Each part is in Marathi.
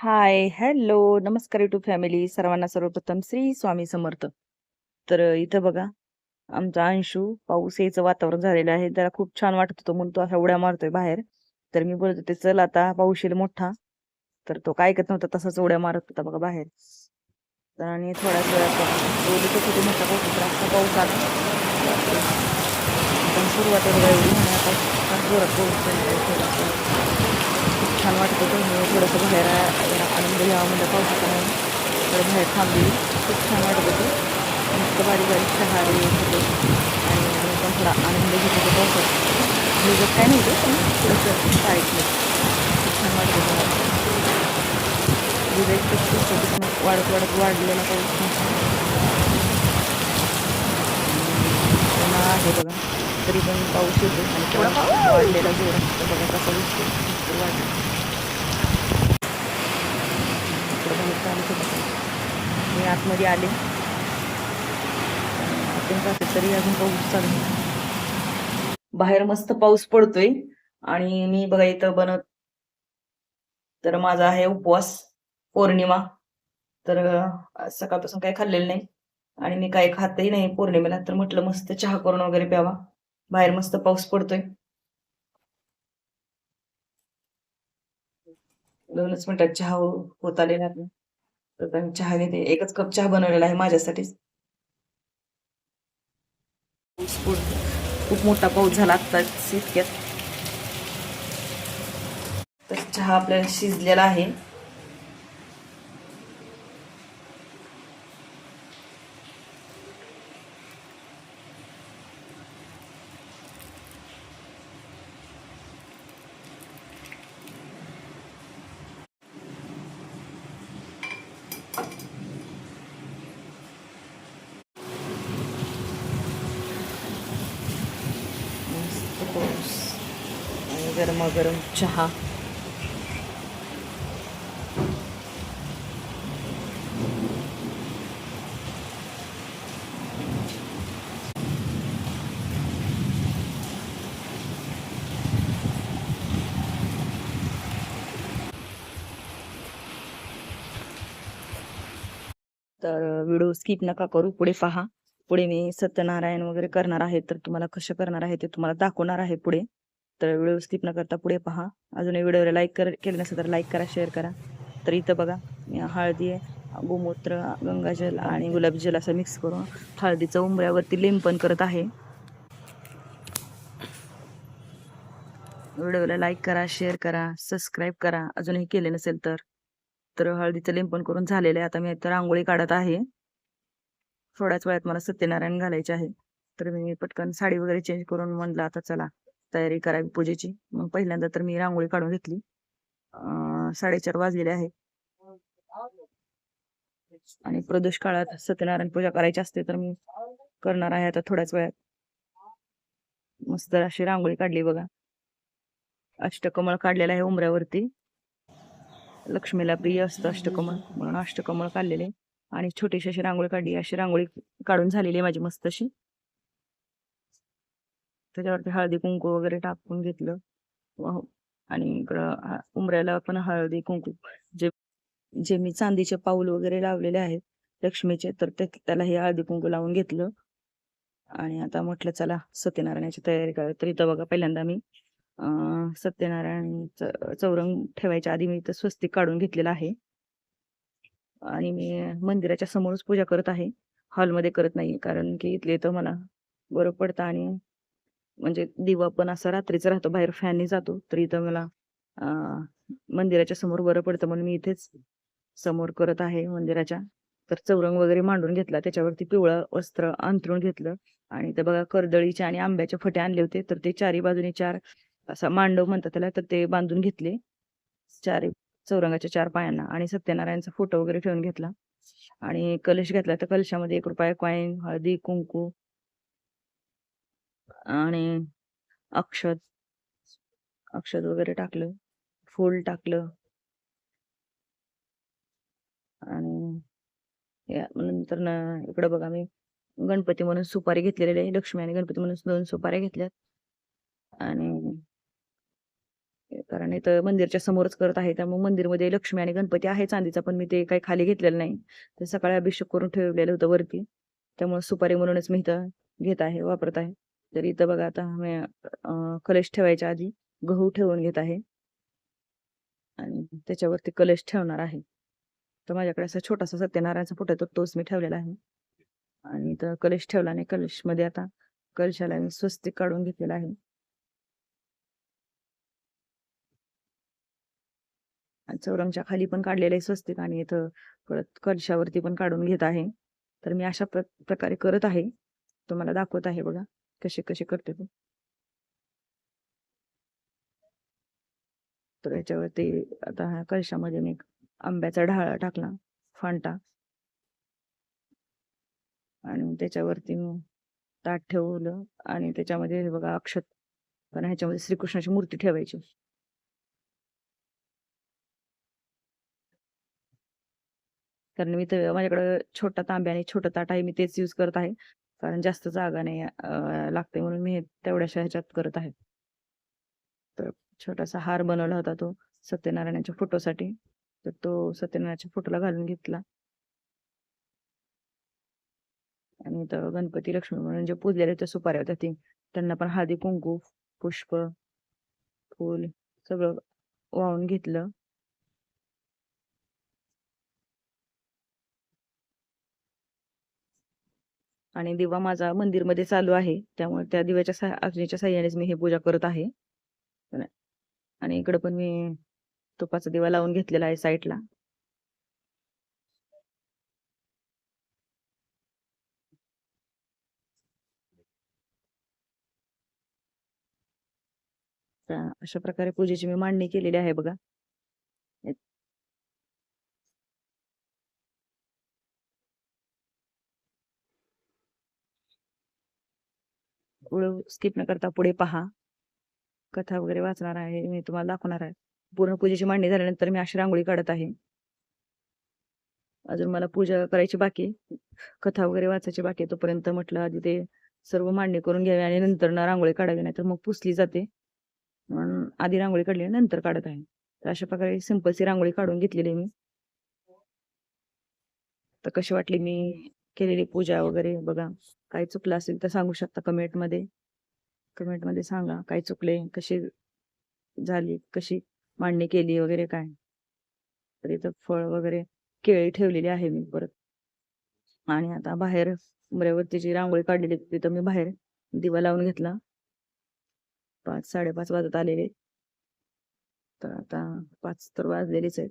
हाय, हॅलो, नमस्कार युट्यूब फॅमिली. सर्वांना सर्वप्रथम श्री स्वामी समर्थ. तर इथं बघा, आमचा अंशू पाऊस यायचं वातावरण झालेलं आहे. त्याला खूप छान वाटत होतं म्हणून तो असा उड्या मारतोय बाहेर. तर मी बोलत होते, चल आता पाऊस येईल मोठा. तर तो काय ऐकत नव्हता, तसाच उड्या मारत होता बघा बाहेर. तर आणि थोड्याच वेळात बघा, बोलतच होते मोठा पाऊस तर असा पाऊस आला. बापरे. एकदम सुरुवात आहे बघा एवढी आणि आता फार जोरात पाऊस पडलाय थोडासा. खूप छान वाटत होतं. मी थोडंसं बाहेर जरा आनंद घ्यावा म्हणजे पावसाचा म्हणून थोडं बाहेर थांबली. खूप छान वाटत होतं. मस्त बारीक बारीक चहा रे येत होते आणि आम्ही पण थोडा आनंद घेत होतो पावसाचा. भिजत काय नव्हतं पण थोडंसं शाळेतलं खूप छान वाटत होतं मला. भिजायची कशी इच्छा होती पण वाढत वाढत वाढलेला पाऊस मोठा उन्हाळा आहे बघा. तरी पण पाऊस येतो आणि त्याला वाढलेला जोरात तर बघा कसा दिसतो भरपूर वाढला. इकडं बाहेर चालूच होता पाऊस. मी आतमध्ये आले आपण जाते तरी अजून पाऊस चालू आहे. बाहेर मस्त पाऊस पडतोय आणि मी बघा इथं बनवत तर माझा आहे उपवास पौर्णिमा. तर सकाळपासून काही खाल्लेलं नाही आणि मी काही खातही नाही पौर्णिमेला. तर म्हटलं मस्त चहा करून वगैरे प्यावा. बाहेर मस्त पाऊस पडतोय. 2च मिनिटात चहा होत आलेला आहे. तर आता मी चहा घेते. 1च कप चहा बनवलेला आहे माझ्यासाठीच. पाऊस पडतोय. खूप मोठा पाऊस झाला आत्ताच इतक्यात. तर चहा आपल्याला शिजलेला आहे. मस्त पाऊस आणि गरमागरम चहा. तर व्हिडिओ स्किप नका करू, पुढे पहा. पुढे मी सत्यनारायण वगैरे करणार आहे, तर तुम्हाला कसं करणार आहे ते तुम्हाला दाखवणार आहे पुढे. तर व्हिडिओ स्किप न करता पुढे पहा. अजूनही व्हिडिओला लाईक केलं नसेल तर लाईक करा, शेअर करा. तर इथं बघा, मी हळदी, गोमूत्र, गंगाजल आणि गुलाबजल असं मिक्स करून हळदीचं उंबऱ्यावरती लेंपन करत आहे. व्हिडिओला लाईक करा, शेअर करा, सबस्क्राईब करा अजूनही केले नसेल तर. तर हळदीचं लेंपन करून झालेलं आहे. आता मी इथं रांगोळी काढत आहे. थोड्याच वेळात मला सत्यनारायण घालायचे आहे. तर मी पटकन साडी वगैरे चेंज करून म्हणलं आता चला तयारी करावी पूजेची. मग पहिल्यांदा तर मी रांगोळी काढून घेतली. 4:30 वाजलेले आहे आणि प्रदोष काळात सत्यनारायण पूजा करायची असते तर मी करणार आहे आता थोड्याच वेळात. मस्त अशी रांगोळी काढली बघा. अष्टकमळ काढलेला आहे उंबऱ्यावरती. लक्ष्मीला प्रिय असतं अष्टकमळ म्हणून अष्टकमळ काढलेले आणि छोटीशी अशी रांगोळी काढली. अशी रांगोळी काढून झालेली आहे माझी मस्त अशी. त्याच्यावरती हळदी कुंकू वगैरे टाकून घेतलं आणि इकडं उंबऱ्याला पण हळदी कुंकू जे जे मी चांदीचे पाऊल वगैरे लावलेले आहेत लक्ष्मीचे, तर त्याला हे हळदी कुंकू लावून घेतलं आणि आता म्हटलं चला सत्यनारायणाची तयारी करा. तर इथं बघा पहिल्यांदा मी सत्यनारायण चौरंग ठेवायच्या आधी मी इथं स्वस्तिक काढून घेतलेलं आहे आणि मी मंदिराच्या समोरच पूजा करत आहे. हॉलमध्ये करत नाही कारण की इथले तर मला बरं पडतं आणि म्हणजे दिवा पण असा रात्रीचा राहतो, बाहेर फॅननी जातो, तर इथं मला मंदिराच्या समोर बरं पडतं म्हणून मी इथेच समोर करत आहे मंदिराच्या. तर चौरंग वगैरे मांडून घेतला, त्याच्यावरती पिवळं वस्त्र अंथरून घेतलं आणि ते बघा कर्दळीचे आणि आंब्याचे फटे आणले होते, तर ते चारी बाजूने 4 असा मांडव म्हणतात त्याला, तर ते बांधून घेतले चारी चौरंगाच्या 4 पायांना आणि सत्यनारायणचा फोटो वगैरे ठेवून घेतला आणि कलश घेतला. तर कलशामध्ये ₹1 कॉईन, हळदी कुंकू आणि अक्षत अक्षत वगैरे टाकलं, फूल टाकलं आणि नंतर ना इकडं बघा मी गणपती म्हणून सुपारी घेतलेली आहे. लक्ष्मी आणि गणपती म्हणून 2 सुपाऱ्या घेतल्यात आणि कारण इथं मंदिरच्या समोरच करत आहे. त्यामुळे मंदिरमध्ये लक्ष्मी आणि गणपती आहे चांदीचा, पण मी ते काही खाली घेतलेलं नाही. ते सकाळी अभिषेक करून ठेवलेलं होतं वरती. त्यामुळे सुपारी म्हणूनच मी इथं घेत आहे, वापरत आहे. तर इथं बघा आता मी कलश ठेवायच्या आधी गहू ठेवून घेत आहे आणि त्याच्यावरती कलश ठेवणार आहे. तर माझ्याकडे असा छोटासा सत्यनारायणचा फोटो आहे, तर तोच मी ठेवलेला आहे. आणि इथं कलश ठेवला आणि कलशमध्ये आता कलशाला मी स्वस्तिक काढून घेतलेलं आहे. आणि चौरंगच्या खाली पण काढलेलं आहे स्वस्तिक आणि इथं परत कलशावरती पण काढून घेत आहे. तर मी अशा प्रकारे करत आहे. तुम्हाला दाखवत आहे बघा कसे कसे करते ते. तर याच्यावरती आता ह्या कलशामध्ये मी आंब्याचा ढाळा टाकला, फांटा, आणि त्याच्यावरती मी ताट ठेवलं आणि त्याच्यामध्ये हे बघा अक्षत, पण ह्याच्यामध्ये श्रीकृष्णाची मूर्ती ठेवायची. कारण मी तर माझ्याकडं छोटा तांब्या आणि छोटं ताट आहे, मी तेच यूज करत आहे. कारण जास्त जागा नाही लागते म्हणून मी तेवढ्याशा ह्याच्यात करत आहे. तर छोटासा हार बनवला होता तो सत्यनारायणाच्या फोटोसाठी. तर तो सत्यनारायणाच्या फोटोला घालून घेतला. आणि तर गणपती लक्ष्मी म्हणून जे पूजलेले त्या सुपाऱ्या होत्या ती, त्यांना पण हळदी कुंकू, पुष्प, फूल सगळं वाहून घेतलं. आणि दिवा माझा मंदिरमध्ये चालू आहे, त्यामुळे त्या दिव्याच्या अग्नीच्या साह्यानेच मी हे पूजा करत आहे. आणि इकडे पण मी तुपाचा दिवा लावून घेतलेला आहे साईडला. अशा प्रकारे पूजेची मी मांडणी केलेली आहे बघा. स्किप न करता पुढे पहा. कथा वगैरे वाचणार आहे मी, तुम्हाला दाखवणार आहे. पूर्ण पूजेची मांडणी झाल्यानंतर मी अशी रांगोळी काढत आहे. अजून मला पूजा करायची बाकी, कथा वगैरे वाचायची बाकी, तोपर्यंत म्हटलं आधी ते सर्व मांडणी करून घ्यावी आणि नंतर ना रांगोळी काढावी, नाही तर मग पुसली जाते. म्हणून आधी रांगोळी काढली नंतर काढत आहे. तर अशा प्रकारे सिंपलची रांगोळी काढून घेतलेली मी. तर कशी वाटली मी केलेली पूजा वगैरे बघा. काही चुकलं असेल तर सांगू शकता कमेंटमध्ये. कमेंटमध्ये सांगा काय चुकले, कशी झाली, कशी मांडणी केली वगैरे काय. तर इथं फळ वगैरे केळी ठेवलेली आहे मी परत. आणि आता बाहेर उंबऱ्यावरती जी रांगोळी काढलेली तिथं मी बाहेर दिवा लावून घेतला. 5-5:30 वाजत आलेले. तर आता 5 तर वाजलेलेच आहेत.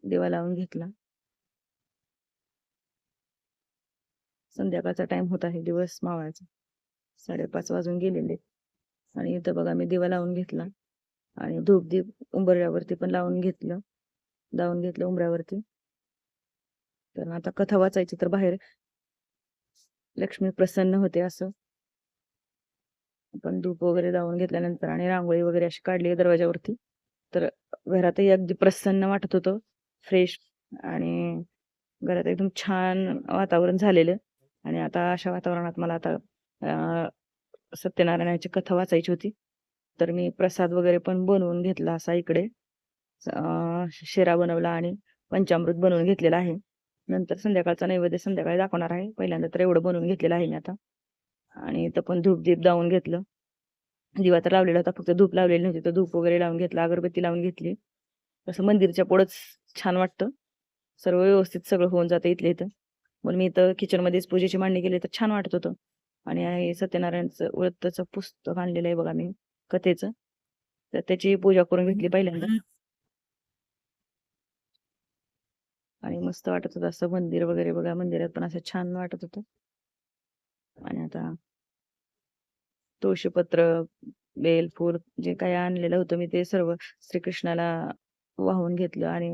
दिवा लावून घेतला. संध्याकाळचा टाइम होत आहे, दिवस मावळायचा. 5:30 वाजून गेलेले. आणि इथं बघा मी दिवा लावून घेतला आणि धूपदीप उंबऱ्यावरती पण लावून घेतलं उंबऱ्यावरती. तर आता कथा वाचायची, तर बाहेर लक्ष्मी प्रसन्न होते असं आपण धूप वगैरे लावून घेतल्यानंतर आणि रांगोळी वगैरे अशी काढली दरवाजावरती. तर घरातही अगदी प्रसन्न वाटत होतं, फ्रेश, आणि घरात एकदम छान वातावरण झालेलं. आणि आता अशा वातावरणात मला आता सत्यनारायणाची कथा वाचायची होती. तर मी प्रसाद वगैरे पण बनवून घेतला असा इकडे. शिरा बनवला आणि पंचामृत बनवून घेतलेला आहे. नंतर संध्याकाळचा नैवेद्य संध्याकाळी दाखवणार आहे. पहिल्यांदा तर एवढं बनवून घेतलेलं आहे मी आता. आणि इथं पण धूप-दीप लावून घेतलं. दिवा तर लावलेला होता, फक्त धूप लावलेली नव्हती. तर धूप वगैरे लावून घेतला, अगरबत्ती लावून घेतली. तसं मंदिरच्या पुढंच छान वाटतं. सर्व व्यवस्थित सगळं होऊन जातं इथल्या इथं. म्हणून मी इथं किचनमध्येच पूजेची मांडणी केली तर छान वाटत होतं. आणि हे सत्यनारायणचं व्रतचं पुस्तक आणलेलं आहे बघा मी, कथेचं. तर त्याची पूजा करून घेतली पहिल्यांदा. आणि मस्त वाटत होतं असं मंदिर वगैरे बघा. मंदिरात पण असं छान वाटत होतं. आणि आता तुळशीपत्र, बेलफूल जे काही आणलेलं होतं मी ते सर्व श्रीकृष्णाला वाहून घेतलं. आणि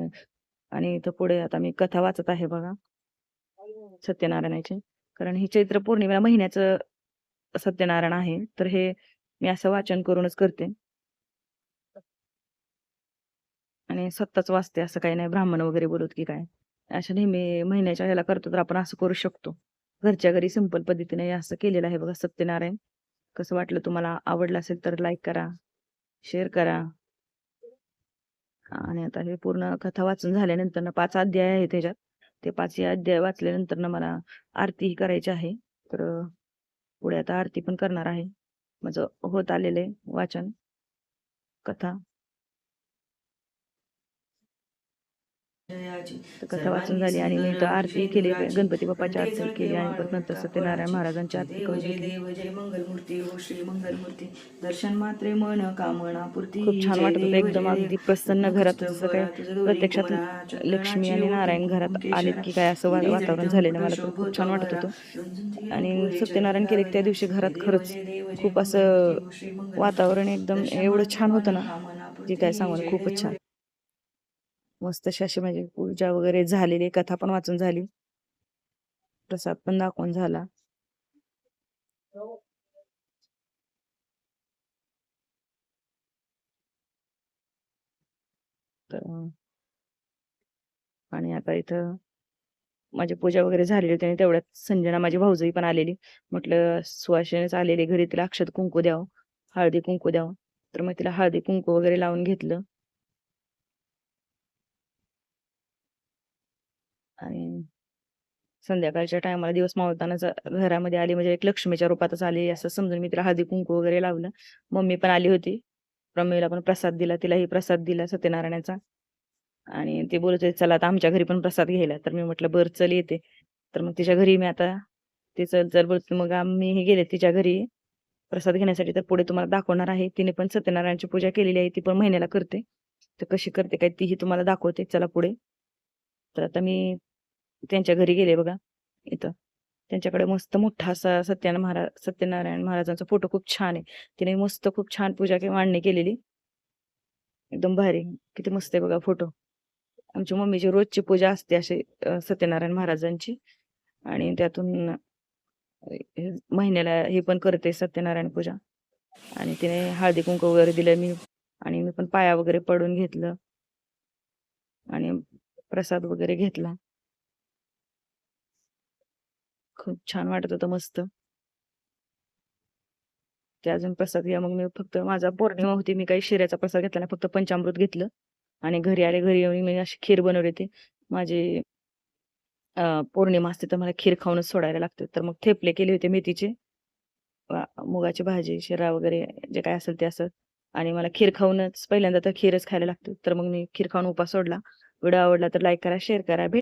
आणि इथं पुढे आता मी कथा वाचत आहे बघा सत्यनारायणाची. कारण ही चैत्र पौर्णिमा महिन्याचं सत्यनारायण आहे. तर हे मी असं वाचन करूनच करते. आणि स्वतःच वाचते, असं काही नाही ब्राह्मण वगैरे बोलत की काय. अशा नेहमी महिन्याच्या ह्याला करतो तर आपण असं करू शकतो. घरच्या घरी सिंपल पद्धतीने हे असं केलेलं आहे बघा सत्यनारायण. कसं वाटलं तुम्हाला? आवडलं असेल तर लाईक करा. शेअर करा. आणि आता हे पूर्ण कथा वाचून झाल्यानंतर 5 अध्याय आहेत त्याच्यात. ते 5 अध्याय वाचल्यानंतर मला आरतीही करायची आहे. तर पुढे आता आरती पण करणार आहे. माझं होत आलेलं आहे वाचन, कथा. तर कथा वाचून झाली आणि मी तर आरती केली, गणपती बाप्पाची आरती केली आणि परत नंतर सत्यनारायण महाराजांची आरती करून घेतली. जय मंगलमूर्ती हो श्री मंगलमूर्ती दर्शन मात्रे मन कामना पूर्ती. खूप छान वाटत होतं एकदम, अगदी प्रसन्न घरात, जसं काय प्रत्यक्षात लक्ष्मी आणि नारायण घरात आलेत की काय असं वातावरण झालेलं. मला तर खूप छान वाटत होतं. आणि सत्यनारायण केले त्या दिवशी घरात खरंच खूप असं वातावरण एकदम एवढं छान होतं ना, जे काय सांगू नये, खूपच छान. मस्त अशी म्हणजे पूजा वगैरे झालेली, कथा पण वाचून झाली, प्रसाद पण दाखवून झाला. तर आणि आता इथं माझी पूजा वगैरे झालेली होती आणि तेवढ्यात संजना माझी भाऊजई पण आलेली. म्हटलं सुवासिनीच आलेली घरी, तिला अक्षत कुंकू द्यावं, हळदी कुंकू द्यावं. तर मग तिला हळदी कुंकू वगैरे लावून घेतलं. आणि संध्याकाळच्या टायमाला दिवस मावळतानाच घरामध्ये आली, म्हणजे एक लक्ष्मीच्या रूपातच आली असं समजून मी तिला हळदी कुंकू वगैरे लावलं. मम्मी पण आली होती, प्रमेयला पण प्रसाद दिला, तिलाही प्रसाद दिला सत्यनारायणाचा. आणि ते बोलत होते चला आता आमच्या घरी पण प्रसाद घ्यायला. तर मी म्हटलं बरं चल येते. तर मग तिच्या घरी मी आता ते चल चल बोलते, मग आम्ही गेले तिच्या घरी प्रसाद घेण्यासाठी. तर पुढे तुम्हाला दाखवणार आहे. तिने पण सत्यनारायणची पूजा केलेली आहे, ती पण महिन्याला करते. तर कशी करते काय तीही तुम्हाला दाखवते, चला पुढे. तर आता मी त्यांच्या घरी गेले बघा. इथं त्यांच्याकडे मस्त मोठा असा सत्यनारायण महाराजांचा फोटो खूप छान आहे. तिने मस्त खूप छान पूजा मांडणी केलेली, एकदम भारी. किती मस्त आहे बघा फोटो. आमची मम्मीची रोजची पूजा असते अशी सत्यनारायण महाराजांची. आणि त्यातून महिन्याला हे पण करते सत्यनारायण पूजा. आणि तिने हळदी कुंकू वगैरे दिलं मी, आणि मी पण पाया वगैरे पडून घेतलं आणि प्रसाद वगैरे घेतला. खूप छान वाटत होतं, मस्त. ते अजून प्रसाद घ्या. मग मी फक्त, माझा पौर्णिमा होती, मी काही शिऱ्याचा प्रसाद घेतला नाही, फक्त पंचामृत घेतलं. आणि घरी आले, घरी येऊन मी अशी खीर बनवली होती. माझी पौर्णिमा असते तर मला खीर खाऊनच सोडायला लागते. तर मग थेपले केले होते मेथीचे, मुगाची भाजी, शिरा वगैरे जे काय असेल ते असं. आणि मला खीर खाऊनच, पहिल्यांदा तर खीरच खायला लागते. तर मग मी खीर खाऊन उपास सोडला. व्हिडिओ आवडला तर लाईक करा, शेअर करा.